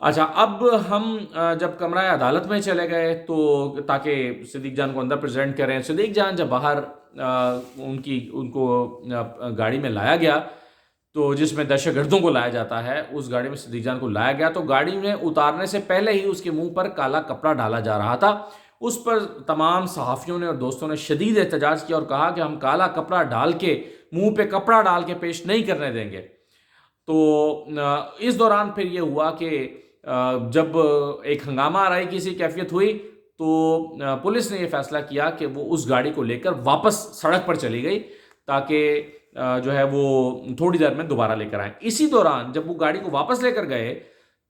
اچھا، اب ہم جب کمرہ عدالت میں چلے گئے تو تاکہ صدیق جان کو اندر پریزنٹ کریں، صدیق جان جب باہر ان کو گاڑی میں لایا گیا، تو جس میں دہشت گردوں کو لایا جاتا ہے اس گاڑی میں صدیق جان کو لایا گیا، تو گاڑی میں اتارنے سے پہلے ہی اس کے منہ پر کالا کپڑا ڈالا جا رہا تھا۔ اس پر تمام صحافیوں نے اور دوستوں نے شدید احتجاج کیا اور کہا کہ ہم کالا کپڑا ڈال کے، منہ پہ کپڑا ڈال کے پیش نہیں کرنے دیں گے۔ تو اس دوران پھر یہ ہوا کہ جب ایک ہنگامہ آرائی کی سی کیفیت ہوئی، تو پولیس نے یہ فیصلہ کیا کہ وہ اس گاڑی کو لے کر واپس سڑک پر چلی گئی تاکہ جو ہے وہ تھوڑی دیر میں دوبارہ لے کر آئیں۔ اسی دوران جب وہ گاڑی کو واپس لے کر گئے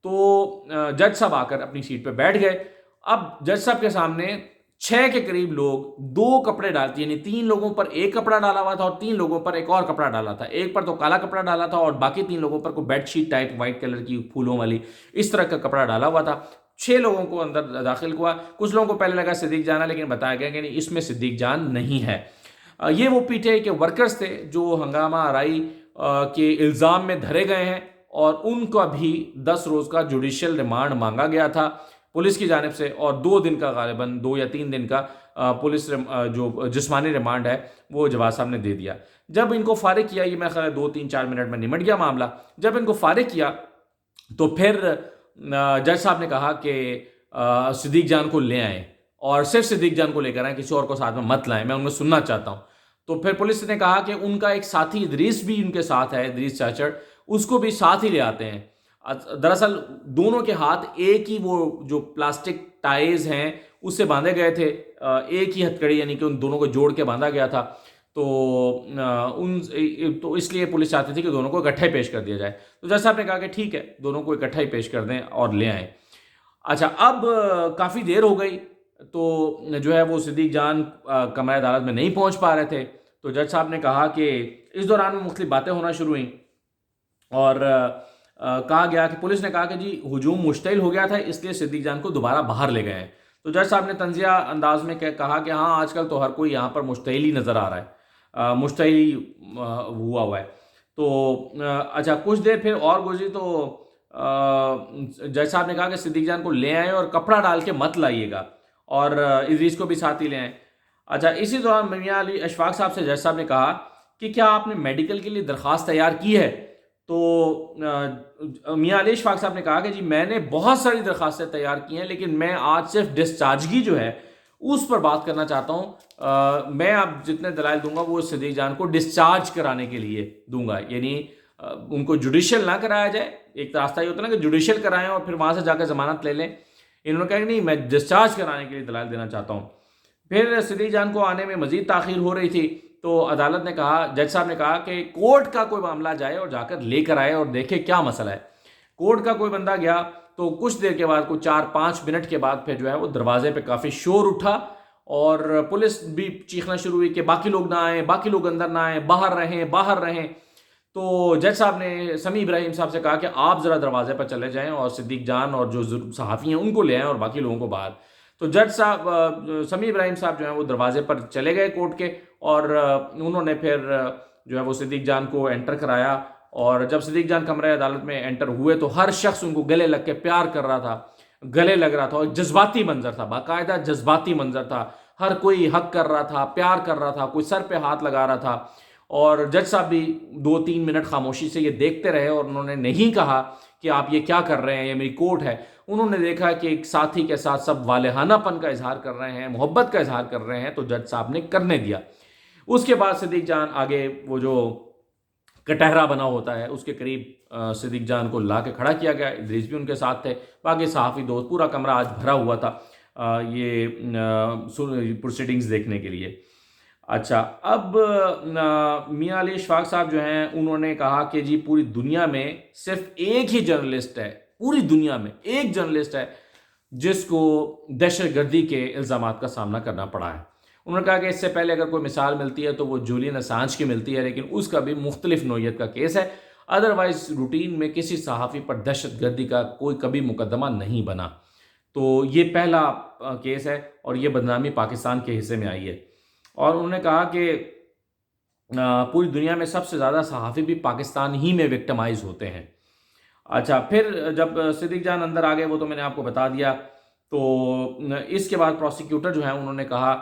تو جج صاحب آ کر اپنی سیٹ پہ بیٹھ گئے۔ اب جج صاحب کے سامنے 6 کے قریب لوگ 2 کپڑے ڈالتے، یعنی 3 لوگوں پر ایک کپڑا ڈالا ہوا تھا اور 3 لوگوں پر ایک اور کپڑا ڈالا تھا۔ ایک پر تو کالا کپڑا ڈالا تھا اور باقی 3 لوگوں پر کوئی bed sheet type white colour کی پھولوں والی اس طرح کا کپڑا ڈالا ہوا تھا۔ 6 لوگوں کو اندر داخل ہوا۔ کچھ لوگوں کو پہلے لگا صدیق جان ہے، لیکن بتایا گیا کہ نہیں، اس میں صدیق جان نہیں ہے۔ یہ وہ پی ٹی آئی کے ورکرز تھے جو ہنگامہ آرائی کے الزام میں دھرے گئے ہیں، اور ان کا بھی 10 روز کا جوڈیشل ریمانڈ مانگا گیا تھا پولیس کی جانب سے، اور 2 دن کا، غالباً 2 یا 3 دن کا پولیس جو جسمانی ریمانڈ ہے وہ جواز صاحب نے دے دیا۔ جب ان کو فارغ کیا، یہ میں خیال 2-3-4 منٹ میں نمٹ گیا معاملہ، جب ان کو فارغ کیا تو پھر جج صاحب نے کہا کہ صدیق جان کو لے آئیں، اور صرف صدیق جان کو لے کر آئیں، کسی اور کو ساتھ میں مت لائیں، میں ان میں سننا چاہتا ہوں۔ تو پھر پولیس نے کہا کہ ان کا ایک ساتھی ادریس بھی ان کے ساتھ ہے، ادریس چاچڑ، اس کو بھی ساتھ ہی لے آتے ہیں۔ دراصل دونوں کے ہاتھ ایک ہی وہ جو پلاسٹک ٹائز ہیں اس سے باندھے گئے تھے، ایک ہی ہتھکڑی، یعنی کہ ان دونوں کو جوڑ کے باندھا گیا تھا۔ تو اس لیے پولیس چاہتی تھی کہ دونوں کو اکٹھے پیش کر دیا جائے۔ تو جج صاحب نے کہا کہ ٹھیک ہے، دونوں کو اکٹھا ہی پیش کر دیں اور لے آئیں۔ اچھا، اب کافی دیر ہو گئی تو جو ہے وہ صدیق جان کمرہ عدالت میں نہیں پہنچ پا رہے تھے، تو جج صاحب نے کہا کہ اس دوران میں مختلف باتیں ہونا شروع ہوئیں، اور کہا گیا کہ پولیس نے کہا کہ جی ہجوم مشتعل ہو گیا تھا، اس لیے صدیق جان کو دوبارہ باہر لے گئے ہیں۔ تو جج صاحب نے طنزیہ انداز میں کہا کہ ہاں، آج کل تو ہر کوئی یہاں پر مشتعل ہی نظر آ رہا ہے، مشتعل ہی ہوا ہے۔ تو اچھا، کچھ دیر پھر اور گزری تو جج صاحب نے کہا کہ صدیق جان کو لے آئیں اور کپڑا ڈال کے مت لائیے گا، اور ادریس کو بھی ساتھ ہی لے آئیں۔ اچھا، اسی دوران میاں علی اشفاق صاحب سے جج صاحب نے کہا کہ کیا آپ نے میڈیکل کے لیے درخواست تیار کی ہے؟ تو میاں علی اشفاق صاحب نے کہا کہ جی میں نے بہت ساری درخواستیں تیار کی ہیں، لیکن میں آج صرف ڈسچارجگی جو ہے اس پر بات کرنا چاہتا ہوں۔ میں اب جتنے دلائل دوں گا وہ صدیق جان کو ڈسچارج کرانے کے لیے دوں گا، یعنی ان کو جوڈیشل نہ کرایا جائے۔ ایک راستہ یہ ہوتا ہے نا کہ جوڈیشل کرائیں اور پھر وہاں سے جا کے ضمانت لے لیں، انہوں نے کہا کہ نہیں، میں ڈسچارج کرانے کے لیے دلائل دینا چاہتا ہوں۔ پھر صدیق جان کو آنے میں مزید تاخیر ہو رہی تھی، تو عدالت نے کہا، جج صاحب نے کہا کہ کورٹ کا کوئی معاملہ جائے اور جا کر لے کر آئے اور دیکھے کیا مسئلہ ہے۔ کورٹ کا کوئی بندہ گیا تو کچھ دیر کے بعد، کوئی 4-5 منٹ کے بعد پھر جو ہے وہ دروازے پہ کافی شور اٹھا، اور پولیس بھی چیخنا شروع ہوئی کہ باقی لوگ نہ آئیں، باقی لوگ اندر نہ آئیں، باہر رہیں، باہر رہیں۔ تو جج صاحب نے سمیع ابراہیم صاحب سے کہا کہ آپ ذرا دروازے پر چلے جائیں اور صدیق جان اور جو صحافی ہیں ان کو لے آئیں اور باقی لوگوں کو باہر۔ تو جج صاحب سمیع ابراہیم صاحب جو ہیں وہ دروازے پر چلے گئے کورٹ کے، اور انہوں نے پھر جو ہے وہ صدیق جان کو انٹر کرایا، اور جب صدیق جان کمرہ عدالت میں انٹر ہوئے تو ہر شخص ان کو گلے لگ کے پیار کر رہا تھا، گلے لگ رہا تھا، اور جذباتی منظر تھا، باقاعدہ جذباتی منظر تھا، ہر کوئی حق کر رہا تھا، پیار کر رہا تھا، کوئی سر پہ ہاتھ لگا رہا تھا۔ اور جج صاحب بھی 2-3 منٹ خاموشی سے یہ دیکھتے رہے، اور انہوں نے نہیں کہا کہ آپ یہ کیا کر رہے ہیں، یہ میری کورٹ ہے۔ انہوں نے دیکھا کہ ایک ساتھی کے ساتھ سب والہانہ پن کا اظہار کر رہے ہیں، محبت کا اظہار کر رہے ہیں، تو جج صاحب نے کرنے دیا۔ اس کے بعد صدیق جان آگے وہ جو کٹہرا بنا ہوتا ہے اس کے قریب صدیق جان کو لا کے کھڑا کیا گیا، ادریس بھی ان کے ساتھ تھے، باقی صحافی دوست، پورا کمرہ آج بھرا ہوا تھا یہ پروسیڈنگز دیکھنے کے لیے۔ اچھا، اب میاں علی اشفاق صاحب جو ہیں انہوں نے کہا کہ جی پوری دنیا میں صرف ایک ہی جرنلسٹ ہے، پوری دنیا میں ایک جرنلسٹ ہے جس کو دہشت گردی کے الزامات کا سامنا کرنا پڑا ہے۔ انہوں نے کہا کہ اس سے پہلے اگر کوئی مثال ملتی ہے تو وہ جولین اسانج کی ملتی ہے، لیکن اس کا بھی مختلف نوعیت کا کیس ہے، ادروائز روٹین میں کسی صحافی پر دہشت گردی کا کوئی کبھی مقدمہ نہیں بنا۔ تو یہ پہلا کیس ہے، اور یہ بدنامی پاکستان کے حصے میں آئی ہے۔ اور انہوں نے کہا کہ پوری دنیا میں سب سے زیادہ صحافی بھی پاکستان ہی میں وکٹمائز ہوتے ہیں، اچھا، پھر جب صدیق جان اندر آ گئے وہ تو میں نے آپ کو بتا دیا. تو اس کے بعد پروسیکیوٹر جو ہیں انہوں نے کہا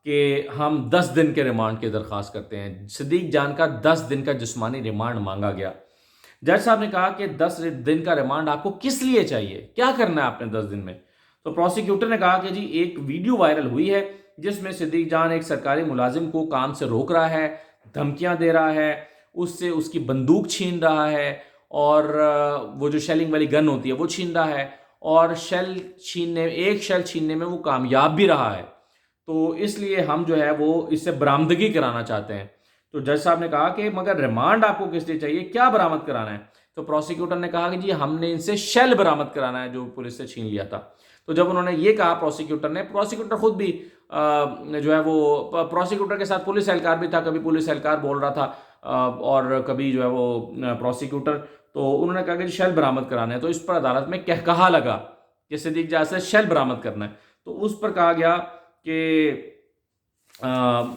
کہ ہم 10 دن کے ریمانڈ کی درخواست کرتے ہیں. صدیق جان کا 10 دن کا جسمانی ریمانڈ مانگا گیا. جج صاحب نے کہا کہ 10 دن کا ریمانڈ آپ کو کس لیے چاہیے، کیا کرنا ہے آپ نے 10 دن میں؟ تو پروسیکیوٹر نے کہا کہ جی ایک ویڈیو وائرل ہوئی ہے جس میں صدیق جان ایک سرکاری ملازم کو کام سے روک رہا ہے، دھمکیاں دے رہا ہے، اس سے اس کی بندوق چھین رہا ہے، اور وہ جو شیلنگ والی گن ہوتی ہے وہ چھین رہا ہے، اور ایک شیل چھیننے میں وہ کامیاب بھی رہا ہے. تو اس لیے ہم جو ہے وہ اس سے برآمدگی کرانا چاہتے ہیں. تو جج صاحب نے کہا کہ مگر ریمانڈ آپ کو کس لیے چاہیے، کیا برآمد کرانا ہے؟ تو پروسیکیوٹر نے کہا کہ جی ہم نے ان سے شیل برآمد کرانا ہے جو پولیس سے چھین لیا تھا. تو جب انہوں نے یہ کہا پروسیکیوٹر خود بھی جو ہے وہ پروسیکیوٹر کے ساتھ پولیس اہلکار بھی تھا، کبھی پولیس اہلکار بول رہا تھا اور کبھی جو ہے وہ پروسیکیوٹر. تو انہوں نے کہا کہ شیل برآمد کرانا ہے. تو اس پر عدالت میں کہا لگا کہ صدیق جان سے شیل برآمد کرنا ہے. تو اس پر کہا گیا کہ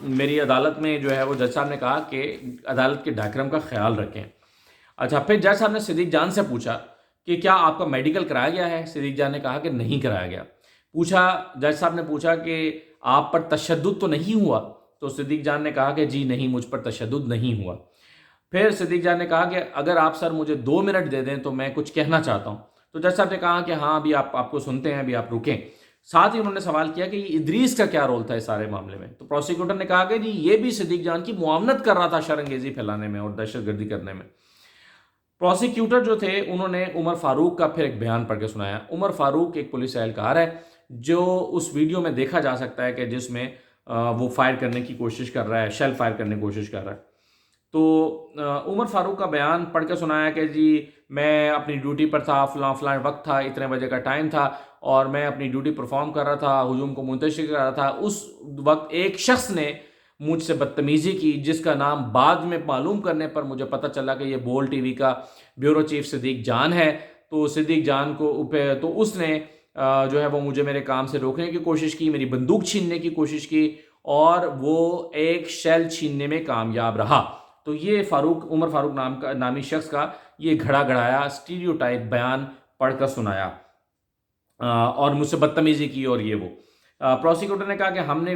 میری عدالت میں جو ہے وہ جج صاحب نے کہا کہ عدالت کے ڈیکرم کا خیال رکھیں. اچھا، پھر جج صاحب نے صدیق جان سے پوچھا کہ کیا آپ کا میڈیکل کرایا گیا ہے؟ صدیق جان نے کہا کہ نہیں کرایا گیا. جج صاحب نے پوچھا کہ آپ پر تشدد تو نہیں ہوا؟ تو صدیق جان نے کہا کہ جی نہیں، مجھ پر تشدد نہیں ہوا. پھر صدیق جان نے کہا کہ اگر آپ سر مجھے 2 منٹ دے دیں تو میں کچھ کہنا چاہتا ہوں. تو جج صاحب نے کہا کہ ہاں ابھی آپ کو سنتے ہیں، ابھی آپ رکیں. ساتھ ہی انہوں نے سوال کیا کہ یہ ادریس کا کیا رول تھا اس سارے معاملے میں؟ تو پروسیکیوٹر نے کہا کہ جی یہ بھی صدیق جان کی معاونت کر رہا تھا شرانگیزی پھیلانے میں اور دہشت گردی کرنے میں. پروسیکیوٹر جو تھے انہوں نے عمر فاروق کا پھر ایک بیان پڑھ کے سنایا. عمر فاروق ایک پولیس اہلکار ہے جو اس ویڈیو میں دیکھا جا سکتا ہے کہ جس میں وہ فائر کرنے کی کوشش کر رہا ہے، شیل فائر کرنے کی کوشش کر رہا ہے. تو عمر فاروق کا بیان پڑھ کے سنایا کہ جی میں اپنی ڈیوٹی پر تھا، فلاں وقت تھا، اتنے بجے کا ٹائم تھا، اور میں اپنی ڈیوٹی پرفارم کر رہا تھا، ہجوم کو منتشر کر رہا تھا. اس وقت ایک شخص نے مجھ سے بدتمیزی کی جس کا نام بعد میں معلوم کرنے پر مجھے پتہ چلا کہ یہ بول ٹی وی کا بیورو چیف صدیق جان ہے. تو صدیق جان تو اس نے جو ہے وہ مجھے میرے کام سے روکنے کی کوشش کی، میری بندوق چھیننے کی کوشش کی، اور وہ ایک شیل چھیننے میں کامیاب رہا. تو یہ عمر فاروق نامی شخص کا یہ گھڑا گھڑایا اسٹیریوٹائپ بیان پڑھ کر سنایا اور مجھ سے بدتمیزی کی اور یہ وہ. پروسیکیوٹر نے کہا کہ ہم نے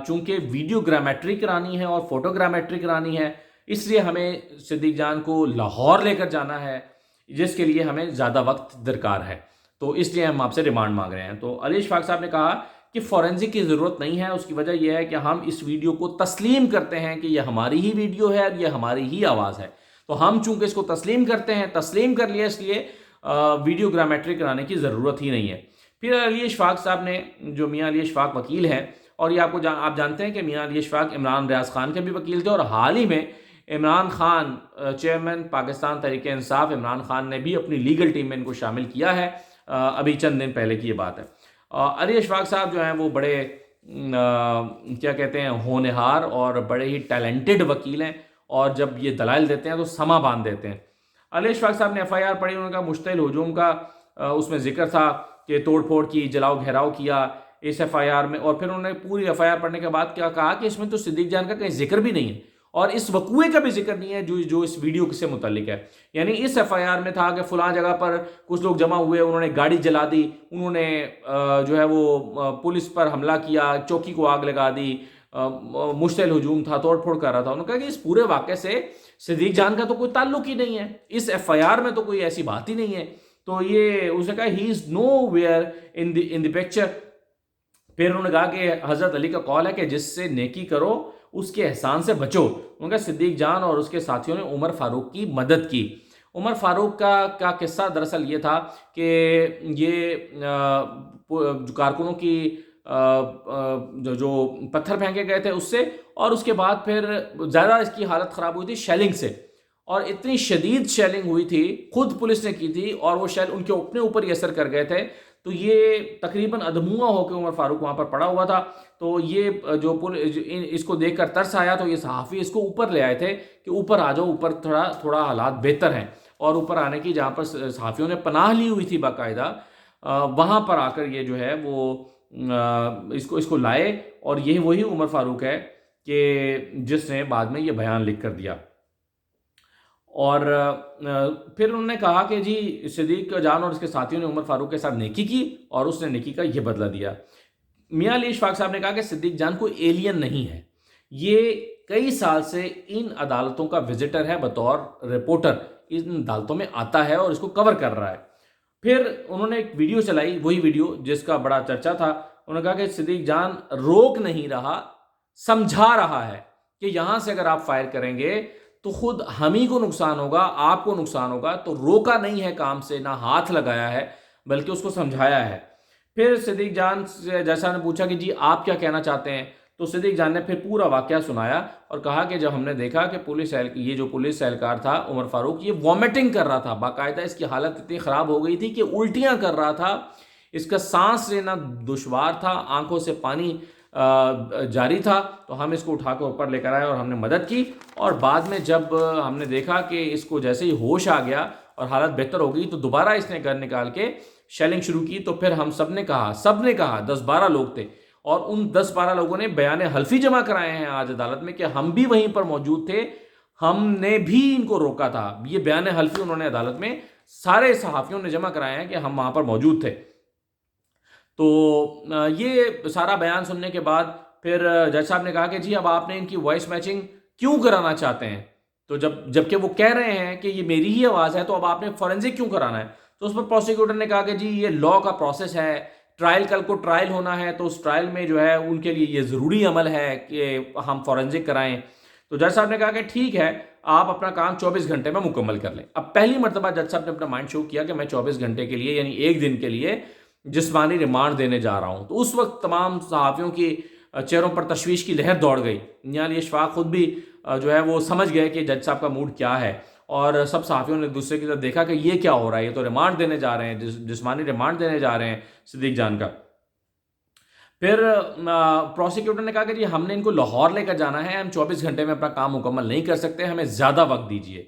چونکہ ویڈیو گرامیٹری کرانی ہے اور فوٹو گرامیٹری کرانی ہے، اس لیے ہمیں صدیق جان کو لاہور لے کر جانا ہے، جس کے لیے ہمیں زیادہ وقت درکار ہے، تو اس لیے ہم آپ سے ریمانڈ مانگ رہے ہیں. تو علی اشفاق صاحب نے کہا کہ فورینزک کی ضرورت نہیں ہے. اس کی وجہ یہ ہے کہ ہم اس ویڈیو کو تسلیم کرتے ہیں کہ یہ ہماری ہی ویڈیو ہے اور یہ ہماری ہی آواز ہے. تو ہم چونکہ اس کو تسلیم کرتے ہیں، تسلیم کر لیا، اس لیے ویڈیو گرامیٹری کرانے کی ضرورت ہی نہیں ہے. پھر علی اشفاق صاحب نے، جو میاں علی اشفاق وکیل ہیں، اور یہ آپ جانتے ہیں کہ میاں علی اشفاق عمران ریاض خان کے بھی وکیل تھے، اور حال ہی میں عمران خان چیئرمین پاکستان تحریک انصاف عمران خان نے بھی اپنی لیگل ٹیم میں ان کو شامل کیا ہے. ابھی چند دن پہلے کی یہ بات ہے. علی اشفاق صاحب جو ہیں وہ بڑے کیا کہتے ہیں ہونہار اور بڑے ہی ٹیلنٹڈ وکیل ہیں، اور جب یہ دلائل دیتے ہیں تو سما باندھ دیتے ہیں. علی اشفاق صاحب نے FIR پڑھی، انہوں نے کہا مشتعل ہجوم کا اس میں ذکر تھا کہ توڑ پھوڑ کی، جلاؤ گھیراؤ کیا اس FIR میں، اور پھر انہوں نے پوری FIR پڑھنے کے بعد کیا کہا کہ اس میں تو صدیق جان کا کہیں ذکر بھی نہیں ہے اور اس وقوعے کا بھی ذکر نہیں ہے جو اس ویڈیو سے متعلق ہے. یعنی اس FIR میں تھا کہ فلاں جگہ پر کچھ لوگ جمع ہوئے، انہوں نے گاڑی جلا دی، انہوں نے جو ہے وہ پولیس پر حملہ کیا، چوکی کو آگ لگا دی، مشتعل ہجوم تھا، توڑ پھوڑ کر رہا تھا. انہوں نے کہا کہ اس پورے واقعے سے صدیق جان کا تو کوئی تعلق ہی نہیں ہے، اس FIR میں تو کوئی ایسی بات ہی نہیں ہے. تو یہ اس نے کہا ہی از know where in the picture. پھر انہوں نے کہا کہ حضرت علی کا قول ہے کہ جس سے نیکی کرو اس کے احسان سے بچو. انہوں نے کہا صدیق جان اور اس کے ساتھیوں نے عمر فاروق کی مدد کی. عمر فاروق کا قصہ دراصل یہ تھا کہ یہ کارکنوں کی جو پتھر پھینکے گئے تھے اس سے، اور اس کے بعد پھر زیادہ اس کی حالت خراب ہوئی تھی شیلنگ سے، اور اتنی شدید شیلنگ ہوئی تھی، خود پولیس نے کی تھی، اور وہ شیل ان کے اپنے اوپر ہی اثر کر گئے تھے. تو یہ تقریباً ادھموا ہو کے عمر فاروق وہاں پر پڑا ہوا تھا. تو یہ جو اس کو دیکھ کر ترس آیا تو یہ صحافی اس کو اوپر لے آئے تھے کہ اوپر آ جاؤ، اوپر تھوڑا حالات بہتر ہیں. اور اوپر آنے کی جہاں پر صحافیوں نے پناہ لی ہوئی تھی باقاعدہ، وہاں پر آ کر یہ جو ہے وہ اس کو لائے، اور یہ وہی عمر فاروق ہے کہ جس نے بعد میں یہ بیان لکھ کر دیا. اور پھر انہوں نے کہا کہ جی صدیق جان اور اس کے ساتھیوں نے عمر فاروق کے ساتھ نیکی کی اور اس نے نیکی کا یہ بدلہ دیا۔ میاں علی اشفاق صاحب نے کہا کہ صدیق جان کوئی ایلین نہیں ہے، یہ کئی سال سے ان عدالتوں کا وزٹر ہے، بطور رپورٹر ان عدالتوں میں آتا ہے اور اس کو کور کر رہا ہے۔ پھر انہوں نے ایک ویڈیو چلائی، وہی ویڈیو جس کا بڑا چرچا تھا۔ انہوں نے کہا کہ صدیق جان روک نہیں رہا، سمجھا رہا ہے کہ یہاں سے اگر آپ فائر کریں گے تو خود ہم ہی کو نقصان ہوگا، آپ کو نقصان ہوگا، تو روکا نہیں ہے کام سے، نہ ہاتھ لگایا ہے بلکہ اس کو سمجھایا ہے۔ پھر صدیق جان سے جیسا نے پوچھا کہ جی آپ کیا کہنا چاہتے ہیں، تو صدیق جان نے پھر پورا واقعہ سنایا اور کہا کہ جب ہم نے دیکھا کہ یہ جو پولیس اہلکار تھا عمر فاروق، یہ وومٹنگ کر رہا تھا، باقاعدہ اس کی حالت اتنی خراب ہو گئی تھی کہ الٹیاں کر رہا تھا، اس کا سانس لینا دشوار تھا، آنکھوں سے پانی جاری تھا، تو ہم اس کو اٹھا کے اوپر لے کر آئے اور ہم نے مدد کی۔ اور بعد میں جب ہم نے دیکھا کہ اس کو جیسے ہی ہوش آ گیا اور حالت بہتر ہو گئی تو دوبارہ اس نے گن نکال کے شیلنگ شروع کی۔ تو پھر ہم سب نے کہا 10-12 لوگ تھے اور ان 10-12 لوگوں نے بیان حلفی جمع کرائے ہیں آج عدالت میں کہ ہم بھی وہیں پر موجود تھے، ہم نے بھی ان کو روکا تھا۔ یہ بیان حلفی انہوں نے عدالت میں سارے صحافیوں نے جمع کرائے ہیں کہ ہم وہاں پر موجود تھے۔ تو یہ سارا بیان سننے کے بعد پھر جج صاحب نے کہا کہ جی اب آپ نے ان کی وائس میچنگ کیوں کرانا چاہتے ہیں، تو جبکہ وہ کہہ رہے ہیں کہ یہ میری ہی آواز ہے، تو اب آپ نے فورینزک کیوں کرانا ہے؟ تو اس پر پروسیکیوٹر نے کہا کہ جی یہ لا کا پروسیس ہے، کل کو ٹرائل ہونا ہے، تو اس ٹرائل میں جو ہے ان کے لیے یہ ضروری عمل ہے کہ ہم فورینزک کرائیں۔ تو جج صاحب نے کہا کہ ٹھیک ہے، آپ اپنا کام 24 گھنٹے میں مکمل کر لیں۔ اب پہلی مرتبہ جج صاحب نے اپنا مائنڈ شو کیا کہ میں 24 گھنٹے کے لیے یعنی ایک دن کے لیے جسمانی ریمانڈ دینے جا رہا ہوں۔ تو اس وقت تمام صحافیوں کی چہروں پر تشویش کی لہر دوڑ گئی۔ میاں علی اشفاق خود بھی جو ہے وہ سمجھ گئے کہ جج صاحب کا موڈ کیا ہے، اور سب صحافیوں نے دوسرے کی طرف دیکھا کہ یہ کیا ہو رہا ہے، یہ تو ریمانڈ دینے جا رہے ہیں، جسمانی ریمانڈ دینے جا رہے ہیں صدیق جان کا۔ پھر پروسیکیوٹر نے کہا کہ جی ہم نے ان کو لاہور لے کر جانا ہے، ہم 24 گھنٹے میں اپنا کام مکمل نہیں کر سکتے، ہمیں زیادہ وقت دیجیے۔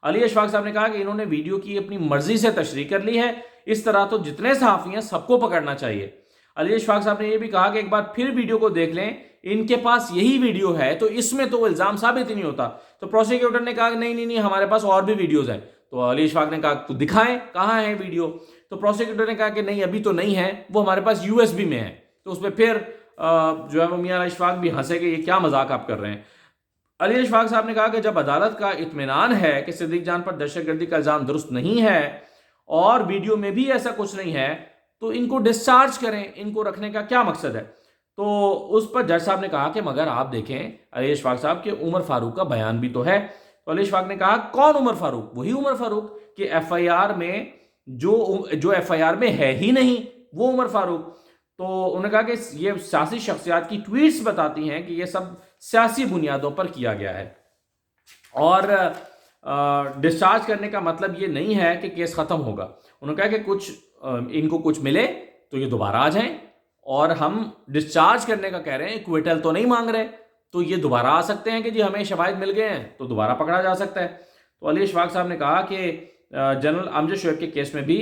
علی اشفاق صاحب نے کہا کہ انہوں نے ویڈیو کی اپنی مرضی سے تشریح کر لی ہے، اس طرح تو جتنے صحافی ہیں سب کو پکڑنا چاہیے۔ علی اشفاق صاحب نے یہ بھی کہا کہ ایک بار پھر ویڈیو کو دیکھ لیں، ان کے پاس یہی ویڈیو ہے تو اس میں تو وہ الزام ثابت ہی نہیں ہوتا۔ تو پروسیکیوٹر نے کہا کہ نہیں ہمارے پاس اور بھی ویڈیوز ہیں۔ تو علی اشفاق نے کہا تو دکھائیں کہاں ہے ویڈیو؟ تو پروسیکیوٹر نے کہا کہ نہیں ابھی تو نہیں ہے، وہ ہمارے پاس USB میں ہے۔ تو اس پہ پھر جو ہے وہ میاں علی اشفاق بھی ہنسے کہ یہ کیا مذاق آپ کر رہے ہیں۔ علی اشفاق صاحب نے کہا کہ جب عدالت کا اطمینان ہے کہ صدیق جان پر دہشت گردی کا الزام درست نہیں ہے اور ویڈیو میں بھی ایسا کچھ نہیں ہے، تو ان کو ڈسچارج کریں، ان کو رکھنے کا کیا مقصد ہے؟ تو اس پر جج صاحب نے کہا کہ مگر آپ دیکھیں علی اشفاق صاحب کہ عمر فاروق کا بیان بھی تو ہے۔ تو علی اشفاق نے کہا کون عمر فاروق؟ وہی عمر فاروق کہ FIR میں جو FIR میں ہے ہی نہیں، وہ عمر فاروق۔ تو انہوں نے کہا کہ یہ سیاسی شخصیات کی ٹویٹس بتاتی ہیں کہ یہ سب سیاسی بنیادوں پر کیا گیا ہے، اور ڈسچارج کرنے کا مطلب یہ نہیں ہے کہ کیس ختم ہوگا۔ انہوں نے کہا کہ ان کو کچھ ملے تو یہ دوبارہ آ جائیں، اور ہم ڈسچارج کرنے کا کہہ رہے ہیں، کوئٹل تو نہیں مانگ رہے، تو یہ دوبارہ آ سکتے ہیں کہ جی ہمیں شواہد مل گئے ہیں تو دوبارہ پکڑا جا سکتا ہے۔ تو علی اشفاق صاحب نے کہا کہ جنرل امجد شعیب کے کیس میں بھی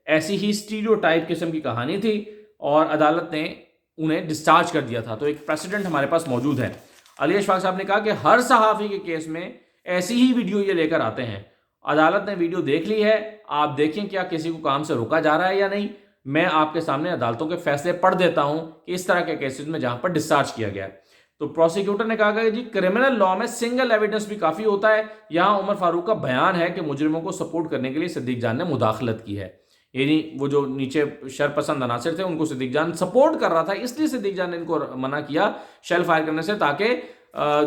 ایسی ہی اسٹیریوٹائپ قسم کی کہانی تھی اور عدالت نے انہیں ڈسچارج کر دیا تھا، تو ایک پریسیڈنٹ ہمارے پاس موجود ہے۔ علی اشفاق صاحب نے کہا کہ ہر صحافی کے کیس میں ایسی ہی ویڈیو یہ لے کر آتے ہیں، عدالت نے ویڈیو دیکھ لی ہے، آپ دیکھیں کیا کسی کو کام سے روکا جا رہا ہے یا نہیں۔ میں آپ کے سامنے عدالتوں کے فیصلے پڑھ دیتا ہوں کہ اس طرح کے کیسز میں جہاں پر ڈسچارج کیا گیا ہے۔ تو پروسیکیوٹر نے کہا کہ جی کرمنل لا میں سنگل ایویڈنس بھی کافی ہوتا ہے، یہاں عمر فاروق کا بیان ہے کہ مجرموں کو سپورٹ کرنے کے لیے صدیق جان نے مداخلت کی ہے، یعنی وہ جو نیچے شرپسند عناصر تھے ان کو صدیق جان سپورٹ کر رہا تھا، اس لیے صدیق جان نے ان کو منع کیا شیل فائر کرنے سے، تاکہ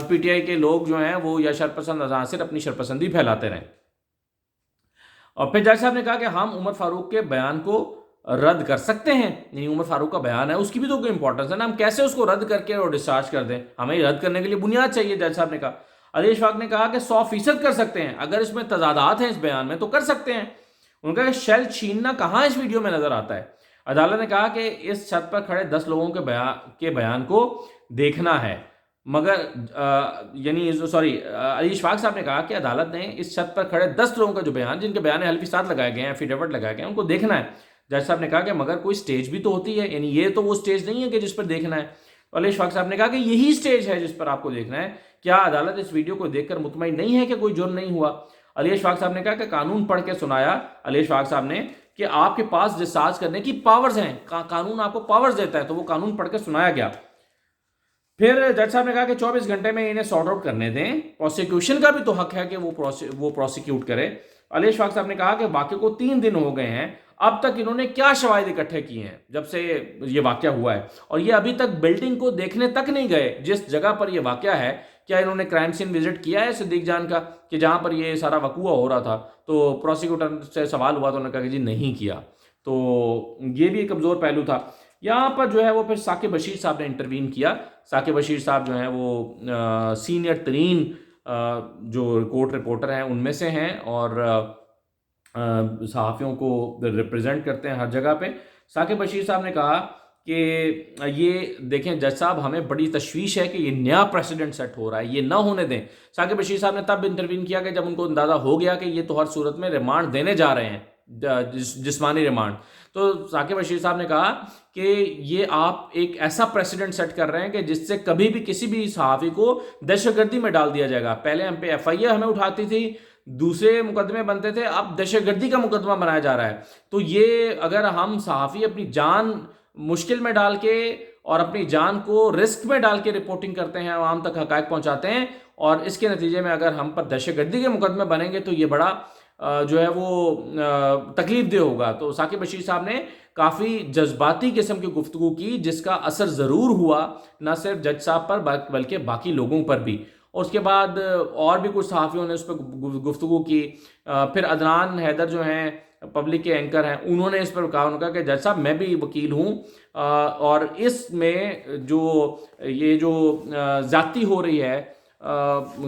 PTI کے لوگ جو ہیں وہ یا شرپسند عناصر اپنی شرپسندی پھیلاتے رہیں۔ اور پھر جج صاحب نے کہا کہ ہم عمر فاروق کے بیان کو رد کر سکتے ہیں، یعنی عمر فاروق کا بیان ہے اس کی بھی تو کوئی امپورٹنس ہے نا، ہم کیسے اس کو رد کر کے اور ڈسچارج کر دیں؟ ہمیں رد کرنے کے لیے بنیاد چاہیے، جج صاحب نے کہا۔ علی اشفاق نے کہا کہ 100% کر سکتے ہیں، اگر اس میں تضادات ہیں اس بیان میں تو کر سکتے ہیں۔ ان کا شیل چھیننا کہاں اس ویڈیو میں نظر آتا ہے؟ عدالت نے کہا کہ اس چھت پر کھڑے 10 لوگوں کے بیان کو دیکھنا ہے، مگر علی اشفاق صاحب نے کہا کہ عدالت نے اس چھت پر کھڑے 10 لوگوں کا جو بیان، جن کے بیان حلفی ساتھ لگائے گئے ہیں، ایفیڈیوٹ لگائے گئے ہیں، ان کو دیکھنا ہے۔ جج صاحب نے کہا کہ مگر کوئی سٹیج بھی تو ہوتی ہے، یعنی یہ تو وہ سٹیج نہیں ہے کہ جس پر دیکھنا ہے۔ علی اشفاق صاحب نے کہا کہ یہی سٹیج ہے جس پر آپ کو دیکھنا ہے، کیا عدالت اس ویڈیو کو دیکھ کر مطمئن نہیں ہے کہ کوئی جرم نہیں ہوا؟ علی اشفاق صاحب نے کہا کہ قانون پڑھ کے سنایا علی اشفاق صاحب نے کہ آپ کے پاس ڈسچارج کرنے کی پاورز ہیں، قانون آپ کو پاورز دیتا ہے، تو وہ قانون پڑھ کے سنایا گیا۔ پھر جج صاحب نے کہا کہ 24 گھنٹے میں انہیں سارٹ آؤٹ کرنے دیں، پروسیکیوشن کا بھی تو حق ہے کہ وہ پروسیکیوٹ کرے۔ علی اشفاق صاحب نے کہا کہ واقعے کو 3 دن ہو گئے ہیں، اب تک انہوں نے کیا شواہد اکٹھے کیے ہیں جب سے یہ واقعہ ہوا ہے، اور یہ ابھی تک بلڈنگ کو دیکھنے تک نہیں گئے جس جگہ پر یہ واقعہ ہے۔ کیا انہوں نے کرائم سین وزٹ کیا ہے صدیق جان کا کہ جہاں پر یہ سارا وقوع ہو رہا تھا؟ تو پروسیکیوٹر سے سوال ہوا تو انہوں نے کہا کہ جی نہیں کیا۔ تو یہ بھی ایک کمزور پہلو تھا۔ یہاں پر جو ہے وہ پھر ثاقب بشیر صاحب نے انٹروین کیا۔ ثاقب بشیر صاحب جو ہیں وہ سینئر ترین جو کورٹ رپورٹر ہیں ان میں سے ہیں، اور صحافیوں کو ریپرزینٹ کرتے ہیں ہر جگہ پہ۔ ثاقب بشیر صاحب نے کہا کہ یہ دیکھیں جج صاحب، ہمیں بڑی تشویش ہے کہ یہ نیا پریسیڈنٹ سیٹ ہو رہا ہے، یہ نہ ہونے دیں۔ ثاقب بشیر صاحب نے تب انٹروین کیا کہ جب ان کو اندازہ ہو گیا کہ یہ تو ہر صورت میں ریمانڈ دینے جا رہے ہیں، جسمانی ریمانڈ۔ تو ثاقب بشیر صاحب نے کہا کہ یہ آپ ایک ایسا پریسیڈنٹ سیٹ کر رہے ہیں کہ جس سے کبھی بھی کسی بھی صحافی کو دہشت گردی میں ڈال دیا جائے گا۔ پہلے ہم پہ ایف آئی اے ہمیں اٹھاتی تھی، دوسرے مقدمے بنتے تھے، اب دہشت گردی کا مقدمہ بنایا جا رہا ہے۔ تو یہ اگر ہم صحافی اپنی جان مشکل میں ڈال کے اور اپنی جان کو رسک میں ڈال کے رپورٹنگ کرتے ہیں، عوام تک حقائق پہنچاتے ہیں، اور اس کے نتیجے میں اگر ہم پر دہشت گردی کے مقدمے بنیں گے تو یہ بڑا جو ہے وہ تکلیف دہ ہوگا۔ تو ثاقب بشیر صاحب نے کافی جذباتی قسم کی گفتگو کی، جس کا اثر ضرور ہوا نہ صرف جج صاحب پر بلکہ باقی لوگوں پر بھی۔ اور اس کے بعد اور بھی کچھ صحافیوں نے اس پہ گفتگو کی۔ پھر عدنان حیدر جو ہیں پبلک کے اینکر ہیں، انہوں نے اس پر کہا، انہوں نے کہا کہ جج صاحب میں بھی وکیل ہوں، اور اس میں یہ جو زیادتی ہو رہی ہے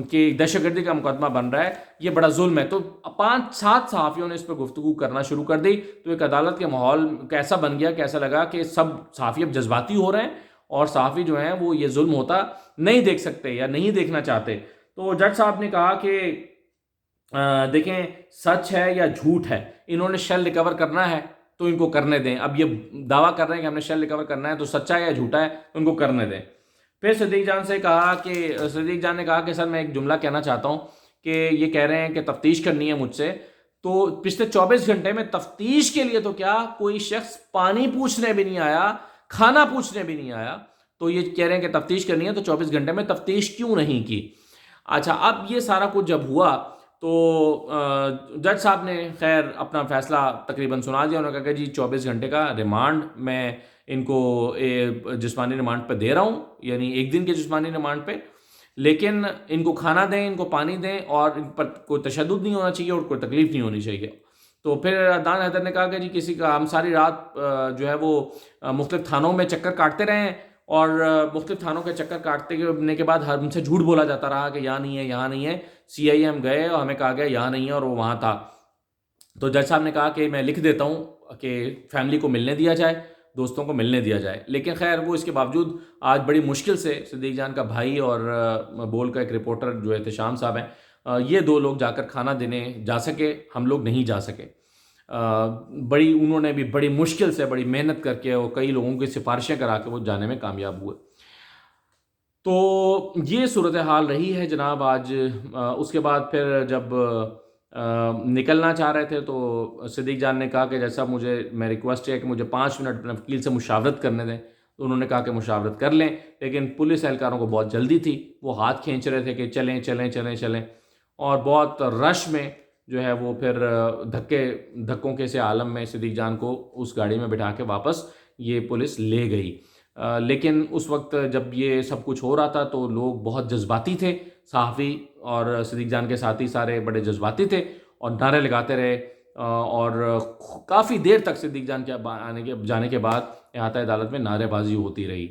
کہ دہشت گردی کا مقدمہ بن رہا ہے، یہ بڑا ظلم ہے۔ تو 5-7 صحافیوں نے اس پہ گفتگو کرنا شروع کر دی۔ تو ایک عدالت کے ماحول کیسا بن گیا، کیسا لگا کہ سب صحافی اب جذباتی ہو رہے ہیں، اور صحافی جو ہیں وہ یہ ظلم ہوتا نہیں دیکھ سکتے یا نہیں دیکھنا چاہتے۔ تو جج صاحب نے کہا کہ دیکھیں سچ ہے یا جھوٹ ہے، انہوں نے شیل ریکور کرنا ہے تو ان کو کرنے دیں۔ اب یہ دعویٰ کر رہے ہیں کہ ہم نے شیل ریکور کرنا ہے، تو سچا ہے یا جھوٹا ہے ان کو کرنے دیں۔ پھر صدیق جان سے کہا کہ صدیق جان نے کہا کہ سر میں ایک جملہ کہنا چاہتا ہوں کہ یہ کہہ رہے ہیں کہ تفتیش کرنی ہے مجھ سے، تو پچھلے 24 گھنٹے میں تفتیش کے لیے تو کیا کوئی شخص پانی پوچھنے بھی نہیں آیا، کھانا پوچھنے بھی نہیں آیا، تو یہ کہہ رہے ہیں کہ تفتیش کرنی ہے، تو 24 گھنٹے میں تفتیش کیوں نہیں کی؟ اچھا، اب یہ سارا کچھ جب ہوا تو جج صاحب نے خیر اپنا فیصلہ تقریباً سنا دیا۔ انہوں نے کہا کہ جی 24 گھنٹے کا ریمانڈ میں ان کو جسمانی ریمانڈ پہ دے رہا ہوں، یعنی 1 دن کے جسمانی ریمانڈ پہ، لیکن ان کو کھانا دیں، ان کو پانی دیں، اور ان پر کوئی تشدد نہیں ہونا چاہیے اور کوئی تکلیف نہیں ہونی چاہیے۔ تو پھر عدنان حیدر نے کہا کہ جی کسی کا ہم ساری رات جو ہے وہ مختلف تھانوں میں چکر کاٹتے رہے ہیں، اور مختلف تھانوں کے چکر کاٹنے کے بعد ہم سے جھوٹ بولا جاتا رہا کہ یہاں نہیں ہے، یہاں نہیں ہے۔ سی آئی اے ہم گئے اور ہمیں کہا گیا یہاں نہیں ہے اور وہ وہاں تھا۔ تو جج صاحب نے کہا کہ میں لکھ دیتا ہوں کہ فیملی کو ملنے دیا جائے، دوستوں کو ملنے دیا جائے، لیکن خیر وہ اس کے باوجود آج بڑی مشکل سے صدیق جان کا بھائی اور بول کا ایک رپورٹر جو احتشام صاحب ہیں، یہ 2 لوگ جا کر کھانا دینے جا سکے، ہم لوگ نہیں جا سکے۔ انہوں نے بھی بڑی مشکل سے بڑی محنت کر کے اور کئی لوگوں کی سفارشیں کرا کے وہ جانے میں کامیاب ہوئے۔ تو یہ صورتحال رہی ہے جناب آج۔ اس کے بعد پھر جب نکلنا چاہ رہے تھے تو صدیق جان نے کہا کہ جیسا میں ریکویسٹ ہے کہ مجھے 5 منٹ اپنے وکیل سے مشاورت کرنے دیں، تو انہوں نے کہا کہ مشاورت کر لیں، لیکن پولیس اہلکاروں کو بہت جلدی تھی، وہ ہاتھ کھینچ رہے تھے کہ چلیں چلیں چلیں چلیں، اور بہت رش میں جو ہے وہ پھر دھکوں کے سے عالم میں صدیق جان کو اس گاڑی میں بٹھا کے واپس یہ پولیس لے گئی۔ لیکن اس وقت جب یہ سب کچھ ہو رہا تھا تو لوگ بہت جذباتی تھے، صحافی اور صدیق جان کے ساتھی سارے بڑے جذباتی تھے اور نعرے لگاتے رہے، اور کافی دیر تک صدیق جان کے جانے کے بعد احاطہ عدالت میں نعرے بازی ہوتی رہی۔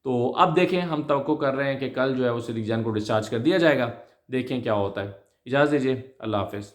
تو اب دیکھیں، ہم توقع کر رہے ہیں کہ کل جو ہے وہ صدیق جان کو ڈسچارج کر دیا جائے گا، دیکھیں کیا ہوتا ہے۔ اجازت دیجیے، اللہ حافظ۔